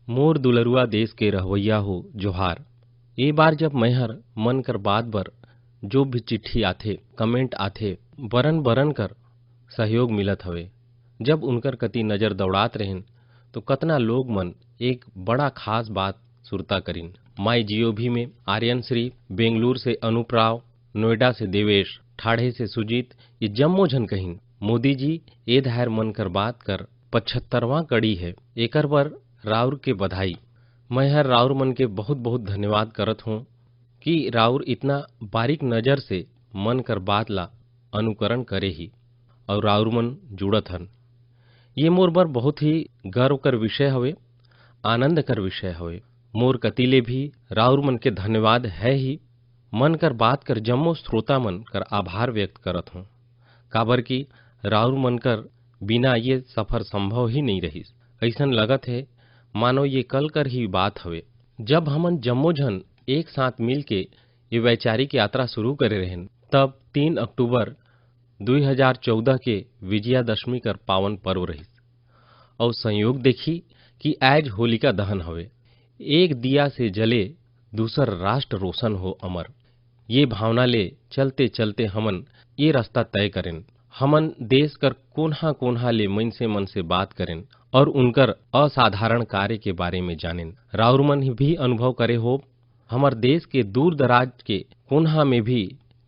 मोर दुलरुआ देश के रहवैया हो जोहार। ए बार जब मैहर मन कर बात बर जो भी चिट्ठी आथे, कमेंट आथे, बरन बरन कर सहयोग मिलत हवे। जब उनकर कति नजर दौड़ात रहेन तो कतना लोग मन एक बड़ा खास बात सुरता करिन। माई जीओवी में आर्यन श्री, बेंगलुरु से अनूप राव, नोएडा से देवेश, ठाड़े से सुजीत, ये जम्मो झन कहिन मोदी जी ए धायर मन कर बात कर 75वां कड़ी है, एकर बर राउर के बधाई। मैं हर राउर मन के बहुत बहुत धन्यवाद करत हूँ कि राउर इतना बारीक नज़र से मन कर बात ला अनुकरण करे ही और राउर मन जुड़त हन। ये मोर बर बहुत ही गर्व कर विषय हवे, आनंद कर विषय हवे। मोर कतीले भी राउर मन के धन्यवाद है ही। मन कर बात कर जम्मो श्रोता मन कर आभार व्यक्त करत हूँ, काबर की राउर मन कर बिना ये सफर संभव ही नहीं रही। ऐसन लगत है मानो ये कल कर ही बात हवे, जब हमन जम्मो झन एक साथ मिल के ये वैचारिक यात्रा शुरू करे रहेन। तब 3 अक्टूबर 2014 के विजयादशमी कर पावन पर्व रहिस और संयोग देखी कि आज होलिका दहन हवे। एक दिया से जले दूसर राष्ट्र रोशन हो अमर, ये भावना ले चलते चलते हमन ये रास्ता तय करें। हमन देश कर कोन्हा कोन्हा ले मनसे मन से बात करें और उनकर असाधारण कार्य के बारे में जानें। राउर मन भी अनुभव करे हो, हमर देश के दूर दराज के कोन्हा में भी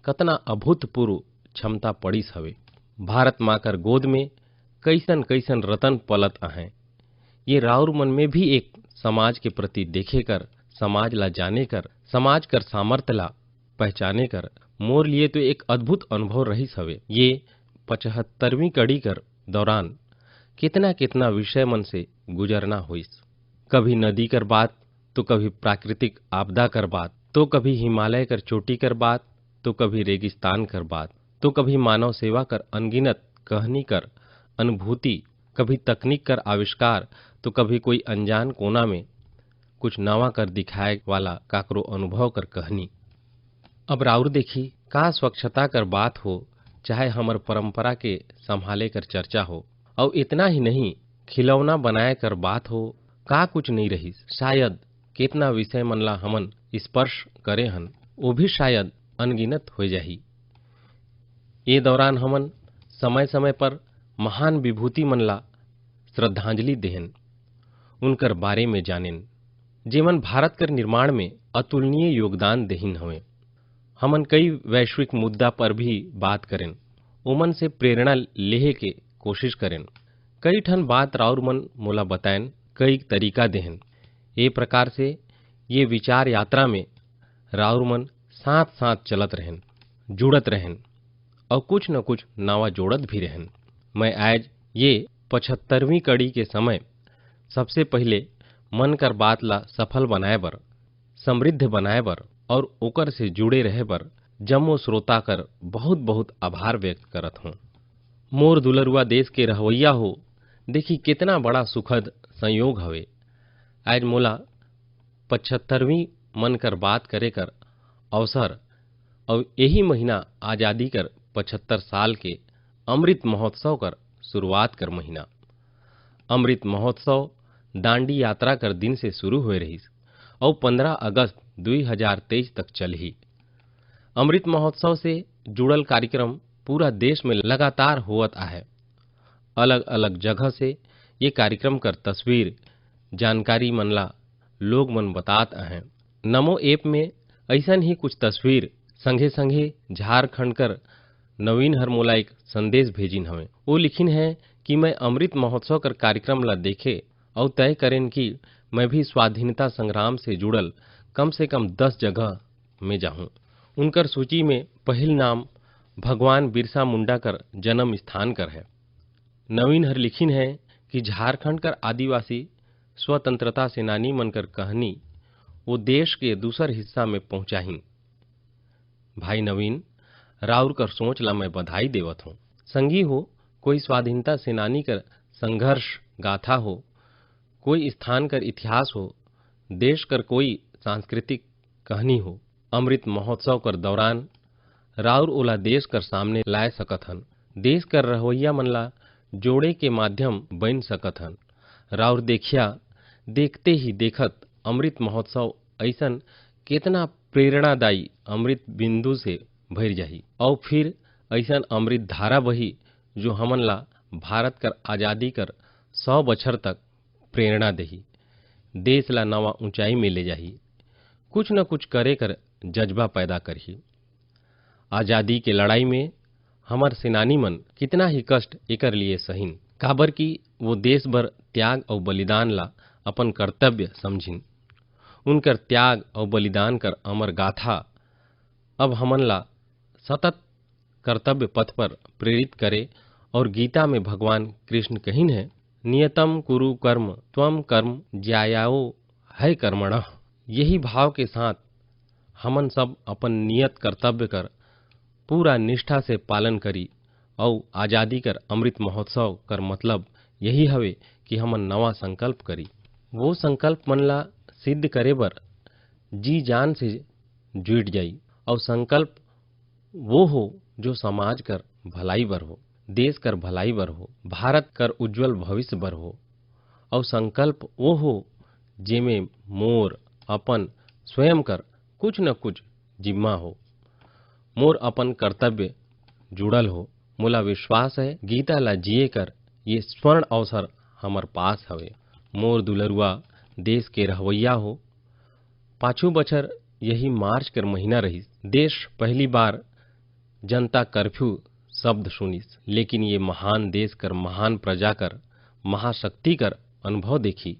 कतना अभूतपूर्व क्षमता पड़ीस हवे। भारत माँ कर गोद में कैसन कैसन रतन पलत आहें। ये राउर मन में भी एक समाज के प्रति देखे कर, समाज ला जाने कर, समाज कर सामर्थ्य ला पहचाने कर मोर लिए तो एक अद्भुत अनुभव रहीस हवे। ये 75वीं कड़ी कर दौरान कितना कितना विषय मन से गुजरना होइस। कभी नदी कर बात, तो कभी प्राकृतिक आपदा कर बात, तो कभी हिमालय कर चोटी कर बात, तो कभी रेगिस्तान कर बात, तो कभी मानव सेवा कर अनगिनत कहानी कर अनुभूति, कभी तकनीक कर आविष्कार, तो कभी कोई अनजान कोना में कुछ नवा कर दिखाए वाला काकरो अनुभव कर कहानी। अब राउर देखी का स्वच्छता कर बात हो, चाहे हमर परंपरा के संभाले कर चर्चा हो, और इतना ही नहीं खिलौना बनाए कर बात हो, का कुछ नहीं रही। शायद कितना विषय मन ला हमन स्पर्श करे हन, वो भी शायद अनगिनत हो जाही। ये दौरान हमन समय समय पर महान विभूति मन ला श्रद्धांजलि देहन, उनकर बारे में जानेन, जेमन भारत कर निर्माण में अतुलनीय योगदान देहिन हवे। हमन कई वैश्विक मुद्दा पर भी बात करें, ओमन से प्रेरणा लेहे के कोशिश करें। कई ठन बात राउर मन मोला बताएं, कई तरीका देहन। ए प्रकार से ये विचार यात्रा में राउर मन साथ साथ चलत रहें, जुड़त रहें और कुछ न कुछ नवा जोड़त भी रहें। मैं आज ये 75वीं कड़ी के समय सबसे पहले मन कर बात ला सफल बनाए बर, समृद्ध बनाए बर और ओकर से जुड़े रहे बर जम्मो श्रोता कर बहुत बहुत आभार व्यक्त करत हूँ। मोर दुलरुआ देश के रहवैया हो, देखी कितना बड़ा सुखद संयोग हवे। आज मोला 75वीं मन कर बात करे कर अवसर और यही महीना आज़ादी कर 75 साल के अमृत महोत्सव कर शुरुआत कर महीना। अमृत महोत्सव दांडी यात्रा कर दिन से शुरू हुए रही और 15 अगस्त 2023 तक चलही। अमृत महोत्सव से जुड़ल कार्यक्रम पूरा देश में लगातार होवत आहे। अलग अलग जगह से ये कार्यक्रम कर तस्वीर जानकारी मन ला लोग मन बतात आहे। नमो ऐप में ऐसन ही कुछ तस्वीर संगे संगे झारखंड कर नवीन हर मोला एक संदेश भेजिन हवे। वो लिखिन है कि मैं अमृत महोत्सव कर कार्यक्रम ला देखे और तय करें कि मैं भी स्वाधीनता संग्राम से जुड़ल कम से कम 10 जगह में जाऊं। उनकर सूची में पहल नाम भगवान बिरसा मुंडा कर जन्म स्थान कर है। नवीन हर लिखिन है कि झारखंड कर आदिवासी स्वतंत्रता सेनानी मन कर कहानी वो देश के दूसर हिस्सा में पहुंचाही। भाई नवीन, राउर कर सोच ला मैं बधाई देवत हूँ। संगी हो, कोई स्वाधीनता सेनानी कर संघर्ष गाथा हो, कोई स्थान कर इतिहास हो, देश कर कोई सांस्कृतिक कहानी हो, अमृत महोत्सव कर दौरान राउर ओला देश कर सामने लाए सकत हन। देश कर रहवैया मन ला जोड़े के माध्यम बन सकत हन। राउर देखिया देखते ही देखत अमृत महोत्सव ऐसन केतना प्रेरणादायी अमृत बिंदु से भर जाही और फिर ऐसन अमृत धारा बही जो हमन ला भारत कर आज़ादी कर 100 बछर तक प्रेरणा देही, देश ला नवा ऊंचाई में ले जाही, कुछ न कुछ करे कर जज्बा पैदा करही। आज़ादी के लड़ाई में हमर सेनानी मन कितना ही कष्ट एकर लिए सहिन, काबर कि वो देश भर त्याग और बलिदान ला अपन कर्तव्य समझिन। उनकर त्याग और बलिदान कर अमर गाथा अब हमन ला सतत कर्तव्य पथ पर प्रेरित करे और गीता में भगवान कृष्ण कहिन है, नियतम कुरु कर्म त्वम कर्म ज्यायाओ है कर्मणः। यही भाव के साथ हमन सब अपन नियत कर्तव्य कर पूरा निष्ठा से पालन करी और आज़ादी कर अमृत महोत्सव कर मतलब यही हवे कि हमन नवा संकल्प करी। वो संकल्प मन ला सिद्ध करे बर जी जान से जुट जाई और संकल्प वो हो जो समाज कर भलाई बर हो, देश कर भलाई बर हो, भारत कर उज्जवल भविष्य बर हो। और संकल्प वो हो जेमे मोर अपन स्वयं कर कुछ न कुछ जिम्मा हो, मोर अपन कर्तव्य जुड़ल हो। मोला विश्वास है गीता ला जिए कर ये स्वर्ण अवसर हमर पास हवे। मोर दुलरुआ देश के रहवैया हो, पाछू बछर यही मार्च कर महीना रही, देश पहली बार जनता कर्फ्यू शब्द सुनिस, लेकिन ये महान देश कर महान प्रजा कर महाशक्ति कर अनुभव देखी।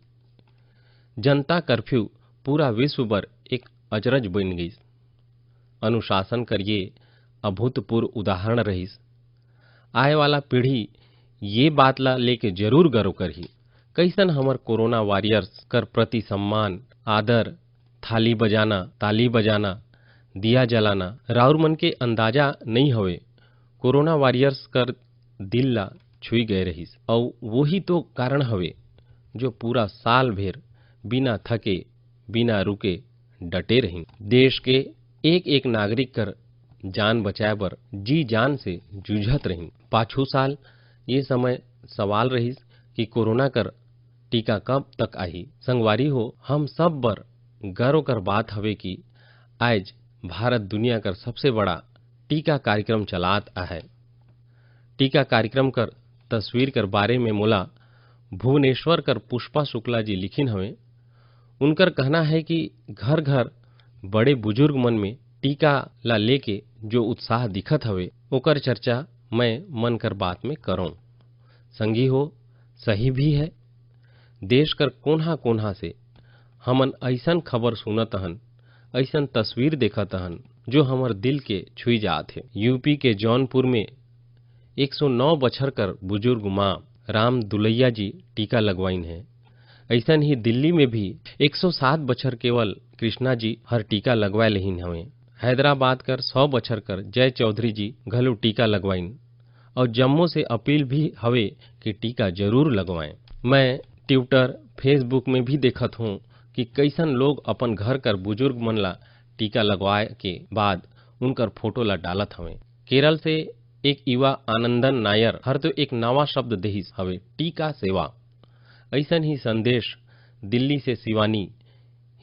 जनता कर्फ्यू पूरा विश्व भर एक अचरज बन गई। अनुशासन कर ये अभूतपूर्व उदाहरण रहीस। आए वाला पीढ़ी ये बात ला लेके जरूर गर्व करही। कैसन हमर कोरोना वॉरियर्स कर प्रति सम्मान, आदर, थाली बजाना, ताली बजाना, दिया जलाना राउर मन के अंदाजा नहीं हवे। कोरोना वॉरियर्स कर दिल ला छुई गए रहीस और वही तो कारण हवे जो पूरा साल भर बिना थके बिना रुके डटे रही। देश के एक एक नागरिक कर जान बचाए बर जी जान से जूझत रही। पाछू साल ये समय सवाल रहीस कि कोरोना कर टीका कब तक आही। संगवारी हो, हम सब बर गर्व कर बात हवे कि आज भारत दुनिया कर सबसे बड़ा टीका कार्यक्रम चलात है। टीका कार्यक्रम कर तस्वीर कर बारे में मोला भुवनेश्वर कर पुष्पा शुक्ला जी लिखिन हवे। उनकर कहना है कि घर घर बड़े बुजुर्ग मन में टीका ला लेके जो उत्साह दिखत हवे ओकर चर्चा मैं मन कर बात में करूं। संगी हो, सही भी है। देश कर कोन्हा कोन्हा से हमन ऐसन खबर सुनत हन, ऐसन तस्वीर देखत हन जो हमर दिल के छुई जात है। यूपी के जौनपुर में 109 बछर कर बुजुर्ग माँ राम दुलैया जी टीका लगवाइन है। ऐसन ही दिल्ली में भी 107 बछर केवल कृष्णा जी हर टीका लगवाए लेहिन हवे। हैदराबाद कर 100 बछर कर जय चौधरी जी घलो टीका लगवाइन और जम्मू से अपील भी हवे कि टीका जरूर लगवाएं। मैं ट्विटर फेसबुक में भी देखत हूँ कि कैसन लोग अपन घर कर बुजुर्ग मन ला टीका लगवाए के बाद उनकर फोटो ला डालत हवे। केरल से एक युवा आनंदन नायर हर तो एक नवा शब्द देहिस हवे, टीका सेवा। ऐसन ही संदेश दिल्ली से शिवानी,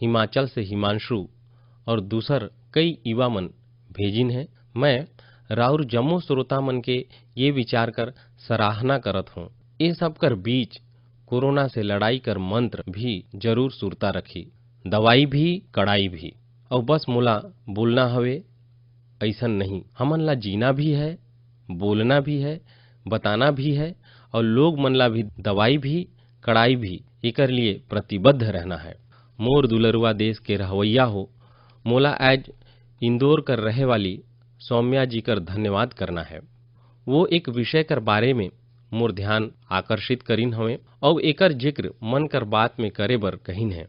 हिमाचल से हिमांशु और दूसर कई युवा मन भेजिन है। मैं राउर जम्मू श्रोता मन के ये विचार कर सराहना करत हूँ। ये सब कर बीच कोरोना से लड़ाई कर मंत्र भी जरूर सुरता रखी, दवाई भी कड़ाई भी। और बस मोला बोलना हवे ऐसन नहीं, हमन ला जीना भी है, बोलना भी है, बताना भी है और लोग मन ला भी दवाई भी कड़ाई भी एकर लिए प्रतिबद्ध रहना है। मोर दुलरुआ देश के रहवैया हो, मोला आज इंदौर कर रहे वाली सौम्या जी कर धन्यवाद करना है। वो एक विषय कर बारे में मोर ध्यान आकर्षित करिन हवे और एकर जिक्र मन कर बात में करे बर कहिन है।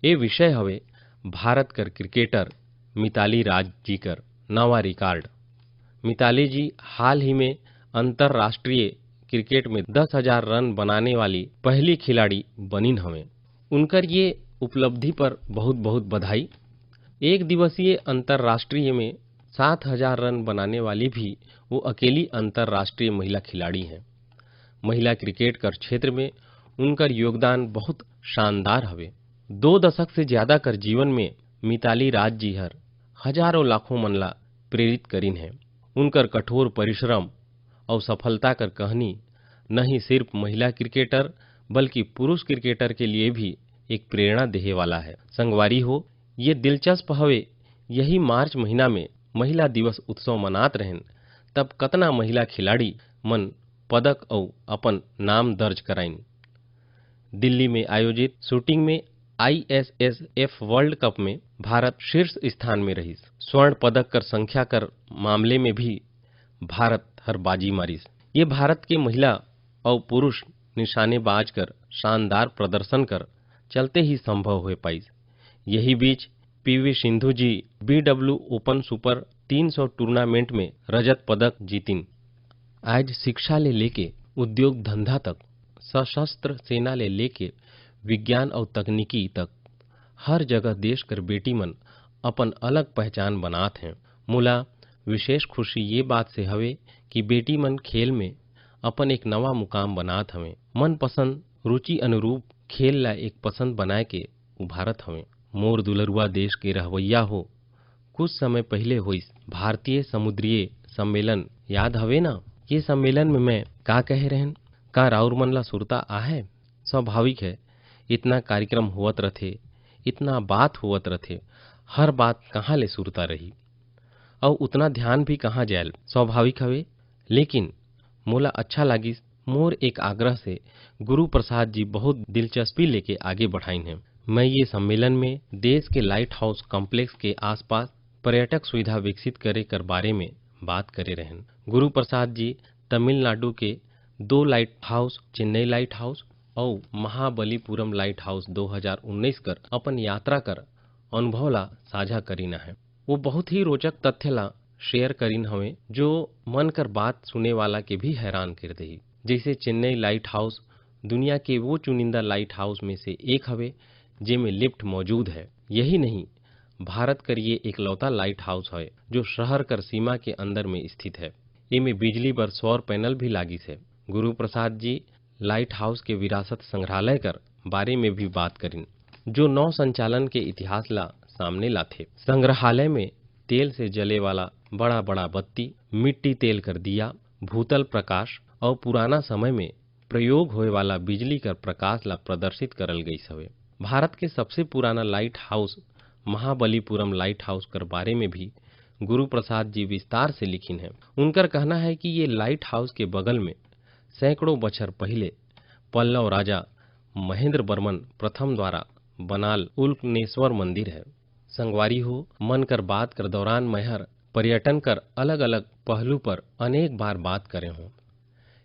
ये विषय हवे भारत कर क्रिकेटर मिताली राज जी कर नवा रिकॉर्ड। मिताली जी हाल ही में अंतर्राष्ट्रीय क्रिकेट में 10,000 रन बनाने वाली पहली खिलाड़ी बनिन हवे। उनकर ये उपलब्धि पर बहुत बहुत बधाई। एक दिवसीय अंतर्राष्ट्रीय में 7,000 रन बनाने वाली भी वो अकेली अंतर्राष्ट्रीय महिला खिलाड़ी हैं। महिला क्रिकेट कर क्षेत्र में उनकर योगदान बहुत शानदार हवे। 2 दशक से ज्यादा कर जीवन में मिताली राज जी हर हजारों लाखों मन ला प्रेरित करीन है। उनकर कठोर परिश्रम और सफलता कर कहानी न ही सिर्फ महिला क्रिकेटर बल्कि पुरुष क्रिकेटर के लिए भी एक प्रेरणा देहे वाला है। संगवारी हो, ये दिलचस्प हवे, यही मार्च महीना में महिला दिवस उत्सव मनात रहें तब कतना महिला खिलाड़ी मन पदक और अपन नाम दर्ज कराइन। दिल्ली में आयोजित शूटिंग में ISSF वर्ल्ड कप में भारत शीर्ष स्थान में रही। स्वर्ण पदक कर संख्या कर मामले में भी भारत हर बाजी मारिस। ये भारत के महिला और पुरुष निशानेबाज कर शानदार प्रदर्शन कर चलते ही संभव हो पाइस। यही बीच PV सिंधु जी BW ओपन सुपर 300 टूर्नामेंट में रजत पदक जीतिन। आज शिक्षा ले लेके उद्योग धंधा तक, सशस्त्र सेना ले लेके विज्ञान और तकनीकी तक हर जगह देश कर बेटी मन अपन अलग पहचान बनात हैं। मोला विशेष खुशी ये बात से हवे कि बेटी मन खेल में अपन एक नवा मुकाम बनात हवे। मन पसंद रुचि अनुरूप खेल ला एक पसंद बनाए के उभारत हवे। मोर दुलरुआ देश के रहवैया हो, कुछ समय पहले हुई भारतीय समुद्रीय सम्मेलन याद हवे ना? ये सम्मेलन में मैं का कहे रहन, का राउर मन ला सुरता आहे? स्वाभाविक है, इतना कार्यक्रम हुवत रथे, इतना बात हुवत रथे, हर बात कहाँ ले सुरता रही और उतना ध्यान भी कहाँ जायल, स्वाभाविक हवे। लेकिन मोला अच्छा लागिस, मोर एक आग्रह से गुरु प्रसाद जी बहुत दिलचस्पी लेके आगे बढ़ाइन है। मैं ये सम्मेलन में देश के लाइट हाउस कॉम्प्लेक्स के आसपास पर्यटक सुविधा विकसित करे कर बारे में बात करे रहन। गुरु प्रसाद जी तमिलनाडु के 2 light house, Chennai light house और महाबलीपुरम लाइट हाउस 2019 कर अपन यात्रा कर अनुभव ला साझा करीना है। वो बहुत ही रोचक तथ्य ला शेयर करीन हवे जो मन कर बात सुने वाला के भी हैरान कर दही। जैसे चेन्नई लाइट हाउस दुनिया के वो चुनिंदा लाइट हाउस में से एक हवे जेमे लिफ्ट मौजूद है। यही नहीं, भारत कर ये एकलौता लाइट हाउस है जो शहर कर सीमा के अंदर में स्थित है। इनमें बिजली पर सौर पैनल भी लागिस है। गुरु प्रसाद जी लाइट हाउस के विरासत संग्रहालय कर बारे में भी बात करीन जो नौ संचालन के इतिहास ला सामने लाथे। संग्रहालय में तेल से जले वाला बड़ा बड़ा बत्ती, मिट्टी तेल कर दिया, भूतल प्रकाश और पुराना समय में प्रयोग होए वाला बिजली कर प्रकाश ला प्रदर्शित करल गई हवे। भारत के सबसे पुराना light house Mahabalipuram light house कर बारे में भी गुरु प्रसाद जी विस्तार से लिखिन है। उनकर कहना है कि ये लाइट हाउस के बगल में सैकड़ों बछर पहले पल्लव राजा महेंद्र बर्मन प्रथम द्वारा बनाल उल्कनेश्वर मंदिर है। संगवारी हो, मन कर बात कर दौरान मैहर पर्यटन कर अलग अलग पहलू पर अनेक बार बात करे हों,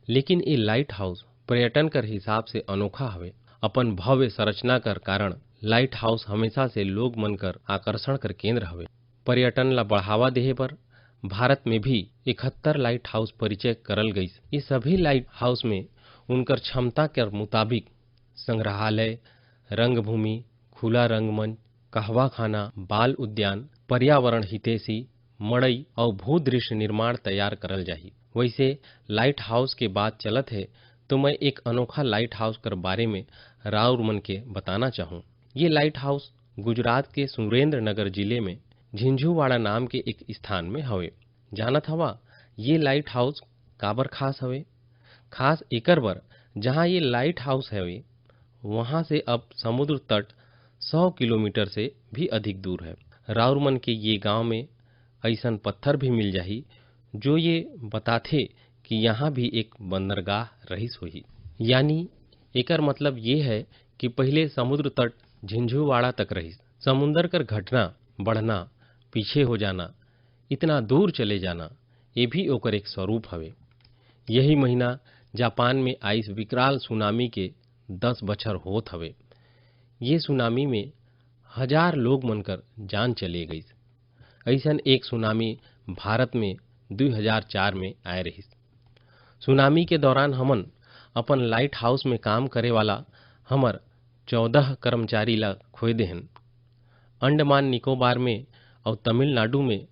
लेकिन ये लाइट हाउस पर्यटन कर हिसाब से अनोखा हवे। अपन भव्य संरचना कर कारण लाइट हाउस हमेशा से लोग मन कर आकर्षण कर केंद्र हवे। पर्यटन ला बढ़ावा देहे पर भारत में भी 71 लाइट हाउस परिचय करल गई। ये सभी लाइट हाउस में उनकर क्षमता के मुताबिक संग्रहालय, रंगभूमि, खुला रंगमंच, कहवा खाना, बाल उद्यान, पर्यावरण हितैषी मड़ई और भू दृश्य निर्माण तैयार करल जाही। वैसे लाइट हाउस के बात चलत है तो मैं एक अनोखा लाइट हाउस कर बारे में राउर मन के बताना चाहूँ। ये लाइट हाउस गुजरात के सुरेंद्र नगर जिले में झिंझुवाड़ा नाम के एक स्थान में हवे। जानत हवा ये लाइट हाउस काबर खास हवे? खास एकर बर जहाँ ये लाइट हाउस हवे वहाँ से अब समुद्र तट 100 किलोमीटर से भी अधिक दूर है। राउर मन के ये गांव में ऐसन पत्थर भी मिल जाही जो ये बताथे कि यहाँ भी एक बंदरगाह रहीस होही। यानी एकर मतलब ये है कि पहले समुद्र तट झिंझुवाड़ा तक रहीस। समुंदर कर घटना बढ़ना, पीछे हो जाना, इतना दूर चले जाना, ये भी ओकर एक स्वरूप हवे। यही महीना जापान में आइस विकराल सुनामी के 10 बछर होत हवे। ये सुनामी में 1000 लोग मनकर जान चले गई। ऐसन एक सुनामी भारत में 2004 में आए रही। सुनामी के दौरान हमन अपन लाइट हाउस में काम करे वाला हमर 14 कर्मचारी ला खोए देहन। अंडमान निकोबार में और तमिलनाडु में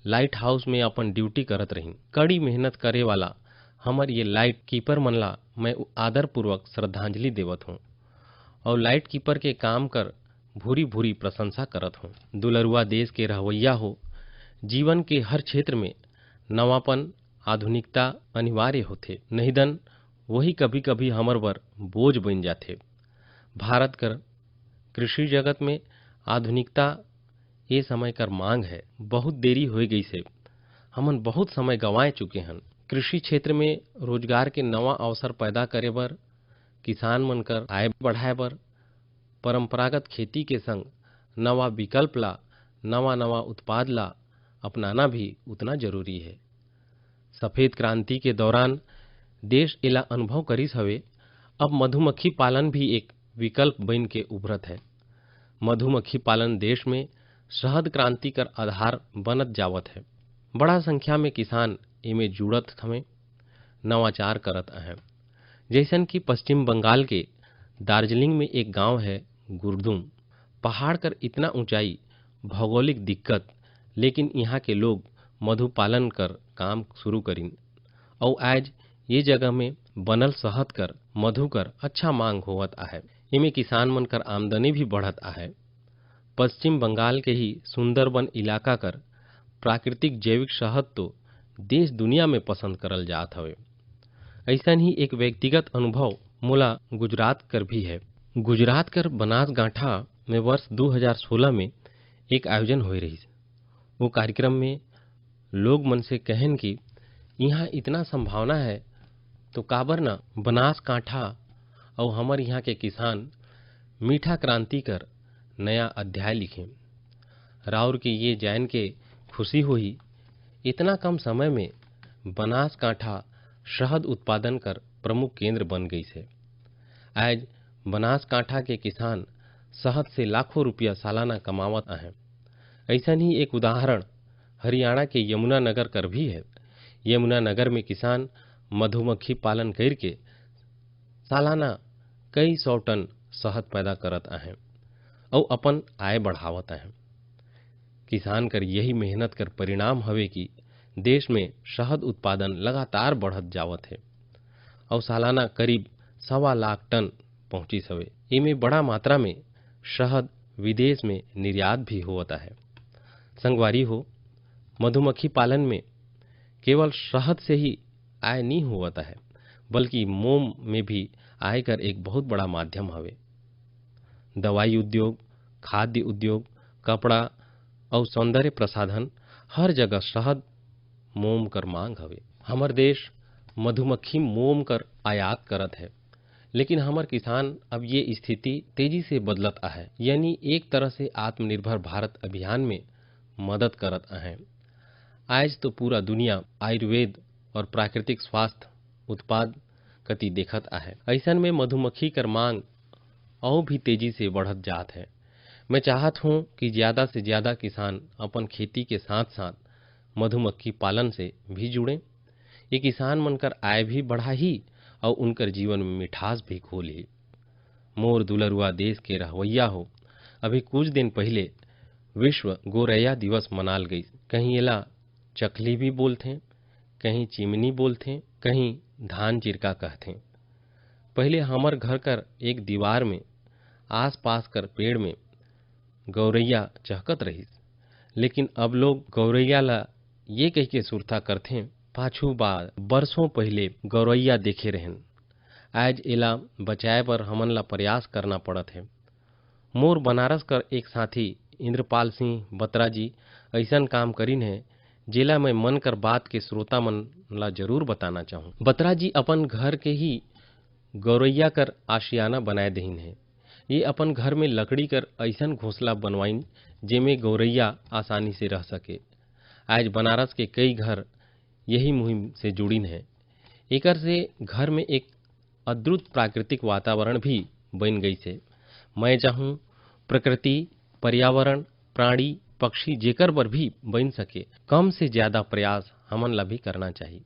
लाइट हाउस में अपन ड्यूटी करत रही। कड़ी मेहनत करे वाला हमर ये लाइट कीपर मन ला मैं आदर पूर्वक श्रद्धांजलि देवत हूँ और लाइट कीपर के काम कर भूरी भूरी प्रशंसा करत हूँ। दुलरुआ देश के रहवैया हो, जीवन के हर क्षेत्र में नवापन आधुनिकता अनिवार्य होथे, नहीं दन वही कभी कभी हमर बर बोझ बन जाथे। भारत कर कृषि जगत में आधुनिकता ये समय कर मांग है। बहुत देरी हो गई से हमन बहुत समय गंवाए चुके हन। कृषि क्षेत्र में रोजगार के नवा अवसर पैदा करे बर, किसान मन कर आय बढ़ाए बर परंपरागत खेती के संग नवा विकल्प ला, नवा नवा उत्पाद ला अपनाना भी उतना जरूरी है। सफेद क्रांति के दौरान देश एला अनुभव करिस हवे। अब मधुमक्खी पालन भी एक विकल्प बन के उभरत है। मधुमक्खी पालन देश में शहद क्रांति कर आधार बनत जावत है। बड़ा संख्या में किसान इमे जुड़त हमें, नवाचार करत हैं। जैसन कि पश्चिम बंगाल के दार्जिलिंग में एक गांव है गुरदुम। पहाड़ कर इतना ऊंचाई, भौगोलिक दिक्कत, लेकिन यहाँ के लोग मधु पालन कर काम शुरू करिन और आज ये जगह में बनल शहद कर मधु कर अच्छा मांग होवत आहे। इमे किसान मन कर आमदनी भी बढ़त आहे। पश्चिम बंगाल के ही सुंदरबन इलाका कर प्राकृतिक जैविक शहद तो देश दुनिया में पसंद करल जात हवे। ऐसन ही एक व्यक्तिगत अनुभव मोला गुजरात कर भी है। गुजरात कर बनासगांठा में वर्ष 2016 में एक आयोजन होए रही। वो कार्यक्रम में लोग मन से कहन कि यहाँ इतना संभावना है तो काबर ना बनासकांठा और हमर यहाँ के किसान मीठा क्रांति कर नया अध्याय लिखें। राउर के ये जान के खुशी हुई, इतना कम समय में बनासकांठा शहद उत्पादन कर प्रमुख केंद्र बन गई से। आज बनासकांठा के किसान शहद से लाखों रुपया सालाना कमावत हैं। ऐसा ही एक उदाहरण हरियाणा के यमुनानगर कर भी है। यमुनानगर में किसान मधुमक्खी पालन करके सालाना कई सौ टन शहद पैदा करत हैं और अपन आय बढ़ावत हैं। किसान कर यही मेहनत कर परिणाम हवे कि देश में शहद उत्पादन लगातार बढ़त जावत है और सालाना करीब 1.25 लाख टन पहुंची हवे। इमे बड़ा मात्रा में शहद विदेश में निर्यात भी होता है। संगवारी हो, मधुमक्खी पालन में केवल शहद से ही आय नहीं होता है, बल्कि मोम में भी आय कर एक बहुत बड़ा माध्यम हवे। दवाई उद्योग, खाद्य उद्योग, कपड़ा और सौंदर्य प्रसाधन हर जगह शहद मोम कर मांग हवे। हमर देश मधुमक्खी मोम कर आयात करत है, लेकिन हमर किसान अब ये स्थिति तेजी से बदलत है, यानी एक तरह से आत्मनिर्भर भारत अभियान में मदद करत हैं। आज तो पूरा दुनिया आयुर्वेद और प्राकृतिक स्वास्थ्य उत्पाद कति देखत है। ऐसन में मधुमक्खी कर मांग और भी तेजी से बढ़त जात है। मैं चाहत हूँ कि ज़्यादा से ज़्यादा किसान अपन खेती के साथ साथ मधुमक्खी पालन से भी जुड़ें। ये किसान मनकर आय भी बढ़ाही और उनकर जीवन में मिठास भी खोली। मोर दुलरुआ देश के रहवैया हो, अभी कुछ दिन पहले विश्व गोरैया दिवस मनाल गई। कहीं एला चकली भी बोलते, कहीं चिमनी बोलते, कहीं धान चिरका कहते। पहले हमर घर कर एक दीवार में आस पास कर पेड़ में गौरैया चहकत रही, लेकिन अब लोग गौरैया ला ये कह के सुरता करते, पाछू बार बरसों पहले गौरैया देखे रहन। आज एला बचाए पर हमन ला प्रयास करना पड़त है। मोर बनारस कर एक साथी इंद्रपाल सिंह बत्रा जी ऐसन काम करिन है, जेला मैं मन कर बात के श्रोता मन ला जरूर बताना चाहूँ। बत्रा जी अपन घर के ही गौरैया कर आशियाना बनाए दहीन है। ये अपन घर में लकड़ी कर ऐसन घोंसला बनवाइन जेमे गौरैया आसानी से रह सके। आज बनारस के कई घर यही मुहिम से जुड़िन है। एकर से घर में एक अद्भुत प्राकृतिक वातावरण भी बन गई से। मैं चाहूँ प्रकृति, पर्यावरण, प्राणी, पक्षी जेकर बर भी बन सके, कम से ज्यादा प्रयास हमन ला भी करना चाहिए।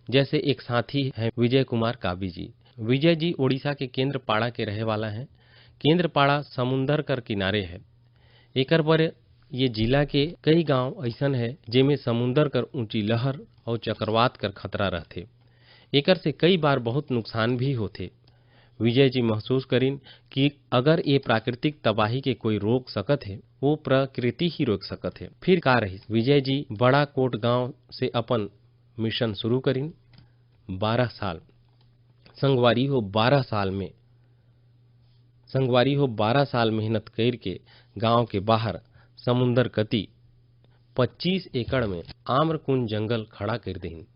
जैसे एक साथी हैं विजय कुमार काबी जी। विजय जी ओडिशा के केंद्रपाड़ा के रहे वाला हैं। केंद्रपाड़ा समुंदर कर किनारे है। एकर पर ये जिला के कई गांव ऐसन है जेमे समुंदर कर ऊंची लहर और चक्रवात कर खतरा रहते। एकर से कई बार बहुत नुकसान भी होते। विजय जी महसूस करीन कि अगर ये प्राकृतिक तबाही के कोई रोक सकत है, वो प्रकृति ही रोक सकत है। फिर का रही? विजय जी बड़ा कोट गांव से अपन मिशन शुरू करीन। 12 साल संगवारी हो 12 साल मेहनत करके गांव के बाहर समुंदर कती 25 एकड़ में आम्रकुंज जंगल खड़ा कर दीन।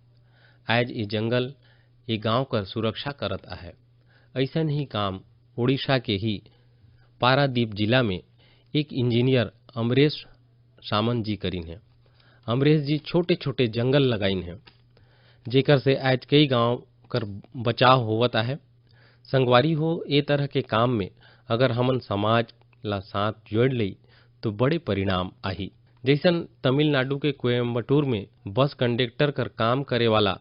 आज ये जंगल ये गांव कर सुरक्षा करत है। ऐसन ही काम उड़ीसा के ही पारादीप जिला में एक इंजीनियर अमरेश सामंत जी करीन है। अमरेश जी छोटे छोटे जंगल लगाइन है, जेकर से आज कई गांव कर बचाव होवता है। संगवारी हो ए तरह के काम में अगर हमन समाज ला साथ जोड़ लई तो बड़े परिणाम आही। जैसन तमिलनाडु के कोयम्बटूर में बस कंडक्टर कर काम करे वाला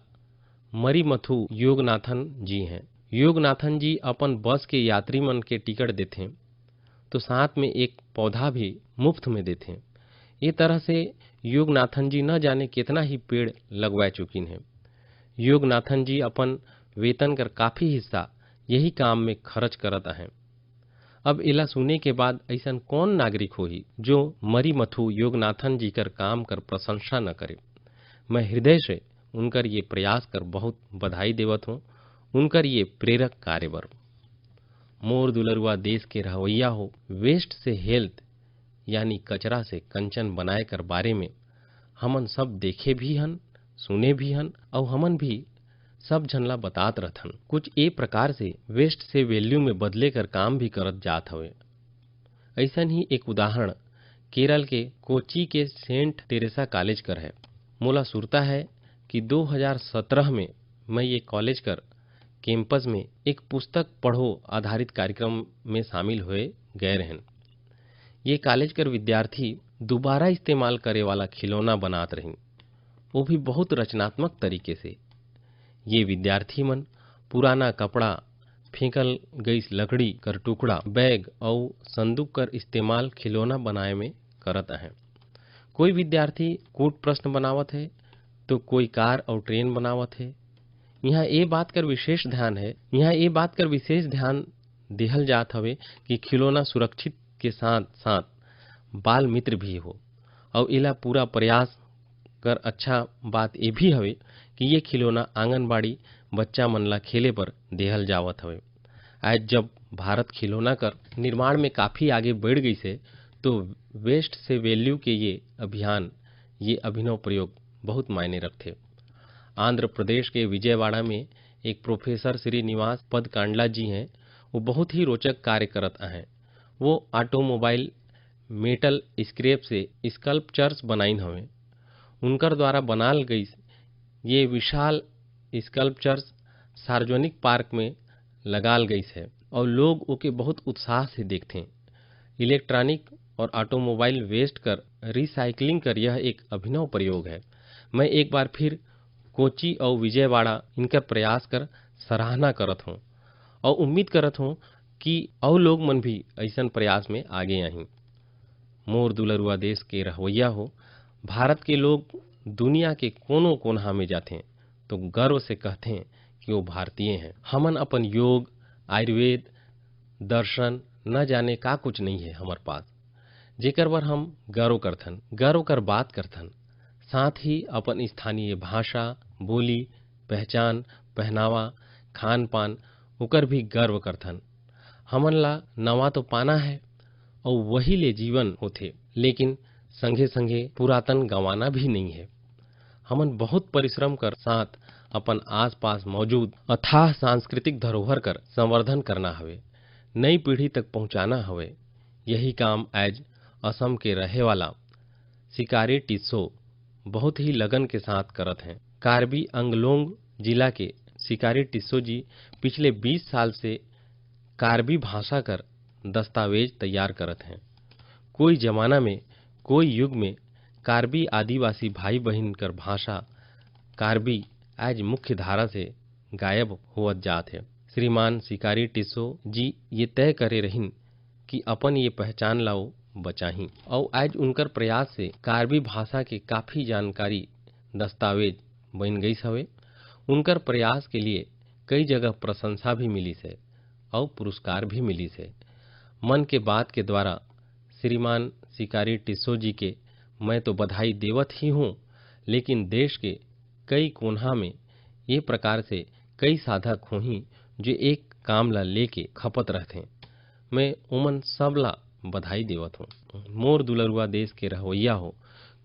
मरीमथु योगनाथन जी हैं। योगनाथन जी अपन बस के यात्री मन के टिकट देते तो साथ में एक पौधा भी मुफ्त में देते। ये तरह से योगनाथन जी न जाने कितना ही पेड़ लगवा चुकिन हैं। योगनाथन जी अपन वेतन कर काफी हिस्सा यही काम में खर्च करता है। अब इला सुने के बाद ऐसा कौन नागरिक होही जो मरीमथु योगनाथन जी कर काम कर प्रशंसा न करे। मैं हृदय से उनकर ये प्रयास कर बहुत बधाई देवत हूँ, उनकर ये प्रेरक कार्य बर। मोर दुलरुआ देश के रहवैया हो, वेस्ट से हेल्थ यानी कचरा से कंचन बनाए कर बारे में हमन सब देखे भी हन, सुने भी हन और हमन भी सब झनला बतात रहथन। कुछ ए प्रकार से वेस्ट से वैल्यू में बदले कर काम भी करत जात हवे। ऐसन ही एक उदाहरण केरल के कोची के सेंट तेरेसा कॉलेज कर है। मोला सुरता है कि 2017 में मैं ये कॉलेज कर कैंपस में एक पुस्तक पढ़ो आधारित कार्यक्रम में शामिल हुए गए रहन। ये कॉलेज कर विद्यार्थी दोबारा इस्तेमाल करे वाला खिलौना बनात रही, वो भी बहुत रचनात्मक तरीके से। ये विद्यार्थी मन पुराना कपड़ा, फेंकल गई लकड़ी कर टुकड़ा, बैग और संदूक कर इस्तेमाल खिलौना बनाए में करत है। कोई विद्यार्थी कूट प्रश्न बनावत है तो कोई कार और ट्रेन बनावत है। यहाँ ये बात कर विशेष ध्यान देहल जात हवे कि खिलौना सुरक्षित के साथ साथ बाल मित्र भी हो। और इला पूरा प्रयास कर अच्छा बात ये भी हवे कि ये खिलौना आंगनबाड़ी बच्चा मन ला खेले पर देहल जावत हवे। आज जब भारत खिलौना कर निर्माण में काफी आगे बढ़ गई से तो वेस्ट से वैल्यू के ये अभिनव प्रयोग बहुत मायने रखते। आंध्र प्रदेश के विजयवाड़ा में एक प्रोफेसर श्रीनिवास पदकांडला जी हैं। वो बहुत ही रोचक कार्य करत हैं। वो ऑटोमोबाइल मेटल स्क्रैप से स्कल्पचर्स बनाइन हवे। उनकर द्वारा बनाल गई ये विशाल स्कल्पचर्स सार्वजनिक पार्क में लगाल गई है और लोग ओके बहुत उत्साह से देखते हैं। इलेक्ट्रॉनिक और ऑटोमोबाइल वेस्ट कर रिसाइकलिंग कर यह एक अभिनव प्रयोग है। मैं एक बार फिर कोची और विजयवाड़ा इनका प्रयास कर सराहना करत हूँ और उम्मीद करत हूँ कि और लोग मन भी ऐसा प्रयास में आगे आही। मोर दुलरुआ देश के रहवैया हो, भारत के लोग दुनिया के कोनो कोना में जाते तो गर्व से कहते हैं कि वो भारतीय हैं। हमन अपन योग, आयुर्वेद, दर्शन न जाने का कुछ नहीं है हमारे पास, जेकर पर हम गर्व कर बात करथन। साथ ही अपन स्थानीय भाषा, बोली, पहचान, पहनावा, खान पान ओकर भी गर्व करथन। हमन ला नवा तो पाना है और वही ले जीवन होथे, लेकिन संगे संगे पुरातन गंवाना भी नहीं है। हमन बहुत परिश्रम कर साथ अपन आसपास मौजूद अथाह सांस्कृतिक धरोहर कर संवर्धन करना हवे, नई पीढ़ी तक पहुंचाना हवे। यही काम आज असम के रहे वाला सिकारी टिस्सो बहुत ही लगन के साथ करत हैं। कार्बी अंगलोंग जिला के सिकारी टिस्सो जी पिछले 20 साल से कार्बी भाषा कर दस्तावेज तैयार करत हैं। कोई जमाना में, कोई युग में कार्बी आदिवासी भाई बहन कर भाषा कार्बी आज मुख्य धारा से गायब होवत जात है। श्रीमान सिकारी टिस्सो जी ये तय करे रहिन कि अपन ये पहचान लाओ बचाही और आज उनकर प्रयास से कार्बी भाषा के काफी जानकारी दस्तावेज बन गई हवे। उनकर प्रयास के लिए कई जगह प्रशंसा भी मिली है। और पुरस्कार भी मिली से। मन के बात के द्वारा श्रीमान शिकारी टिस्सो जी के मैं तो बधाई देवत ही हूँ, लेकिन देश के कई कोनहा में ये प्रकार से कई साधक होही जो एक काम ला लेके खपत रहथे। मैं उमन सबला बधाई देवत हूँ। मोर दुलरुआ देश के रहोइया हो,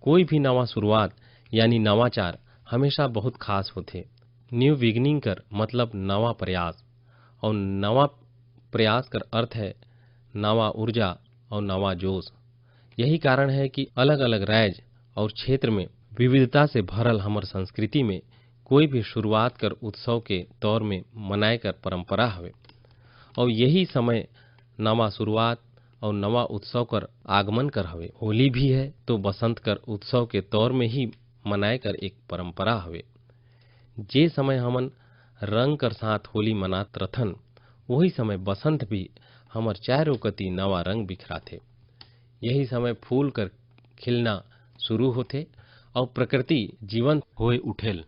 कोई भी नवा शुरुआत यानी नवाचार हमेशा बहुत खास होथे। न्यू बिगनिंग कर मतलब नवा प्रयास, और नवा प्रयास कर अर्थ है नवा ऊर्जा और नवा जोश। यही कारण है कि अलग अलग राज्य और क्षेत्र में विविधता से भरल हमर संस्कृति में कोई भी शुरुआत कर उत्सव के तौर में मनाए कर परंपरा हवे। और यही समय नवा शुरुआत और नवा उत्सव कर आगमन कर हवे। होली भी है तो बसंत कर उत्सव के तौर में ही मनाए कर एक परंपरा हवे। जे समय हमन रंग कर साथ होली मनात रथन, वही समय बसंत भी हमर चारों कती नवा रंग बिखराथे। यही समय फूल कर खिलना शुरू होथे और प्रकृति जीवंत होए उठेल।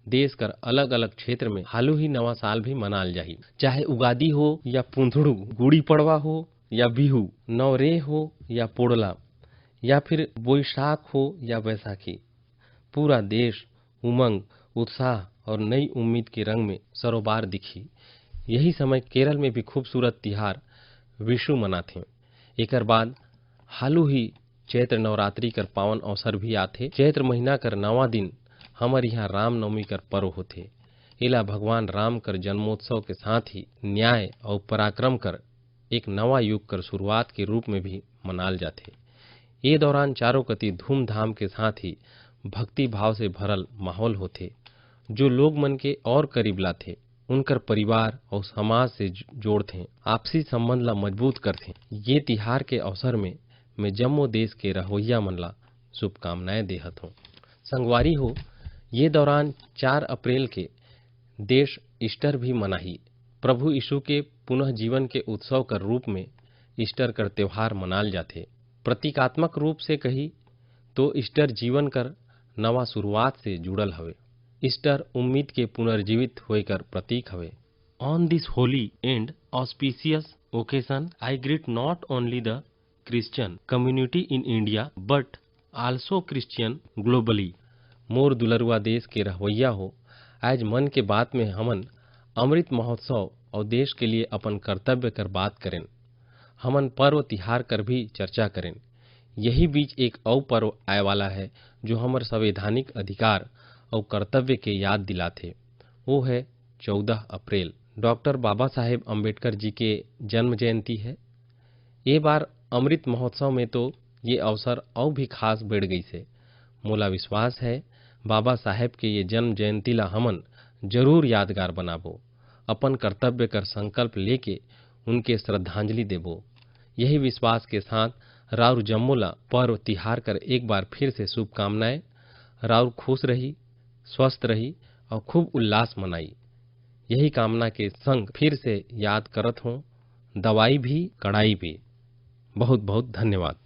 देश कर अलग अलग क्षेत्र में हालू ही नवा साल भी मनाल जाही, चाहे उगादी हो या पुंथड़ू, गुड़ी पड़वा हो या बिहू, नवरेह हो या पोड़ला, या फिर बोईशाख हो या बैसाखी। पूरा देश उमंग, उत्साह और नई उम्मीद के रंग में सरोबार दिखी। यही समय केरल में भी खूबसूरत तिहार विशु मनाथे। एकर बाद हालू ही चैत्र नवरात्रि कर पावन अवसर भी आथे। चैत्र महीना कर नवा दिन हमर यहाँ रामनवमी कर पर्व होथे। एला भगवान राम कर जन्मोत्सव के साथ ही न्याय और पराक्रम कर एक नवा युग कर शुरुआत के रूप में भी मनाल जाथे। ये दौरान चारों कती धूमधाम के साथ ही भक्ति भाव से भरल माहौल होथे, जो लोग मन के और करीब लाथे, उनकर परिवार और समाज से जोड़थे, आपसी संबंध ला मजबूत करथे। ये तिहार के अवसर में मैं जम्मो देश के रहोइया मन ला शुभकामनाएं देहत हूँ। संगवारी हो, ये दौरान 4 अप्रैल के देश ईस्टर भी मनाही। प्रभु यीशु के पुनः जीवन के उत्सव कर रूप में ईस्टर कर त्योहार मनाल जाथे। प्रतीकात्मक रूप से कही तो ईस्टर जीवन कर नवा शुरुआत से जुड़ल हवे। ईस्टर उम्मीद के पुनर्जीवित होए कर प्रतीक हवे। On this holy and auspicious occasion I greet not only the Christian community in India but also Christian globally. मोर दुलरुआ देश के रहोइया हो, आज मन के बात में हमन अमृत महोत्सव और देश के लिए अपन कर्तव्य कर बात करें। हमन पर्व तिहार कर भी चर्चा करें। यही बीच एक और पर्व आए वाला है जो हमर संवैधानिक अधिकार और कर्तव्य के याद दिलाथे। वो है 14 अप्रैल, डॉक्टर बाबा साहेब अम्बेडकर जी के जन्म जयंती है। ये बार अमृत महोत्सव में तो ये अवसर और भी खास बढ़ गई से। मोला विश्वास है बाबा साहेब के ये जन्म जयंती ला हमन जरूर यादगार बनाबो, अपन कर्तव्य कर संकल्प लेके उनके श्रद्धांजलि देबो। यही विश्वास के साथ राउर जम्मोला पर्व तिहार कर एक बार फिर से शुभकामनाएं। राउर खुश रही, स्वस्थ रही और खूब उल्लास मनाई। यही कामना के संग फिर से याद करत हूँ, दवाई भी कड़ाई भी। बहुत बहुत धन्यवाद।